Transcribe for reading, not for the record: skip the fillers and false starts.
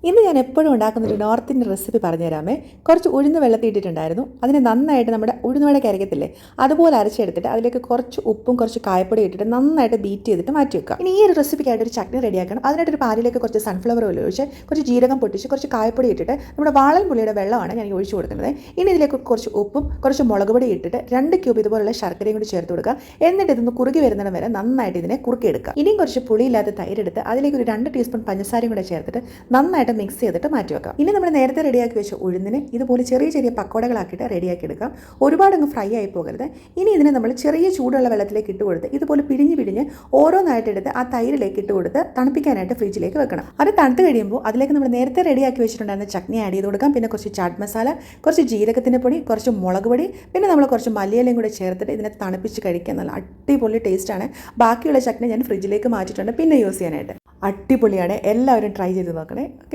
ഇന്ന് ഞാൻ എപ്പോഴും ഉണ്ടാക്കുന്നൊരു നോർത്ത് ഇന്ത്യൻ റെസിപ്പി പറഞ്ഞുതരാമേ. കുറച്ച് ഉഴുന്ന് വെള്ളത്തിൽ ഇട്ടിട്ടുണ്ടായിരുന്നു. അതിനെ നന്നായിട്ട് നമ്മുടെ ഉഴുന്നുവടയ്ക്ക് അരയ്ക്കത്തില്ലേ, അതുപോലെ അരച്ചെടുത്തിട്ട് അതിലേക്ക് കുറച്ച് ഉപ്പും കുറച്ച് കായപ്പൊടി ഇട്ടിട്ട് നന്നായിട്ട് ബീറ്റ് ചെയ്തിട്ട് മാറ്റി വെക്കുക. ഇനി ഈ ഒരു റെസിപ്പിക്കായിട്ട് ഒരു ചട്നി റെഡിയാക്കണം. അതിനായിട്ടൊരു പാലിലേക്ക് കുറച്ച് സൺഫ്ലവർ ഓയിൽ ഒഴിച്ച് കുറച്ച് ജീരകം പൊട്ടിച്ച് കുറച്ച് കായപ്പൊടി ഇട്ടിട്ട് നമ്മുടെ വാളൻ പുളിയുടെ വെള്ളമാണ് ഞാൻ ഒഴിച്ചു കൊടുക്കുന്നത്. ഇനി ഇതിലേക്ക് കുറച്ച് ഉപ്പും കുറച്ച് മുളക് പൊടി ഇട്ടിട്ട് 2 ക്യൂബ് ഇതുപോലുള്ള ശർക്കരയും കൂടി ചേർത്ത് കൊടുക്കുക. എന്നിട്ട് ഇതൊന്ന് കുറുകി വരുന്നിടം വരെ നന്നായിട്ട് ഇതിനെ കുറുക്കിയെടുക്കുക. ഇനിയും കുറച്ച് പുളിയില്ലാത്ത തൈരെടുത്ത് അതിലേക്ക് ഒരു 2 ടീസ്പൂൺ പഞ്ചസാരയും കൂടെ ചേർത്തിട്ട് നന്നായിട്ട് മിക്സ് ചെയ്തിട്ട് മാറ്റി വെക്കാം. ഇനി നമ്മൾ നേരത്തെ റെഡിയാക്കി വെച്ച ഉഴുന്നിന് ഇതുപോലെ ചെറിയ ചെറിയ പക്കോടകളാക്കിയിട്ട് റെഡിയാക്കി എടുക്കാം. ഒരുപാട് അങ്ങ് ഫ്രൈ ആയി പോകരുത്. ഇനി ഇതിനെ നമ്മൾ ചെറിയ ചൂടുള്ള വെള്ളത്തിലേക്ക് ഇട്ട് കൊടുത്ത് ഇതുപോലെ പിഴിഞ്ഞ് ഓരോന്നായിട്ട് എടുത്ത് ആ തൈരിലേക്ക് ഇട്ട് കൊടുത്ത് തണുപ്പിക്കാനായിട്ട് ഫ്രിഡ്ജിലേക്ക് വെക്കണം. അത് തണുത്ത് കഴിയുമ്പോൾ അതിലേക്ക് നമ്മൾ നേരത്തെ റെഡിയാക്കി വെച്ചിട്ടുണ്ടായിരുന്ന ചട്നി ആഡ് ചെയ്ത് കൊടുക്കാം. പിന്നെ കുറച്ച് ചാട്ട് മസാല, കുറച്ച് ജീരകത്തിൻ്റെ പൊടി, കുറച്ച് മുളക് പൊടി, പിന്നെ നമ്മൾ കുറച്ച് മല്ലിയിലയും കൂടെ ചേർത്തിട്ട് ഇതിനെ തണുപ്പിച്ച് കഴിക്കാൻ നല്ല അടിപൊളി ടേസ്റ്റാണ്. ബാക്കിയുള്ള ചട്നി ഞാൻ ഫ്രിഡ്ജിലേക്ക് മാറ്റിയിട്ടുണ്ട് പിന്നെ യൂസ് ചെയ്യാനായിട്ട്. അടിപൊളിയാണ്. എല്ലാവരും ട്രൈ ചെയ്ത് നോക്കണേ.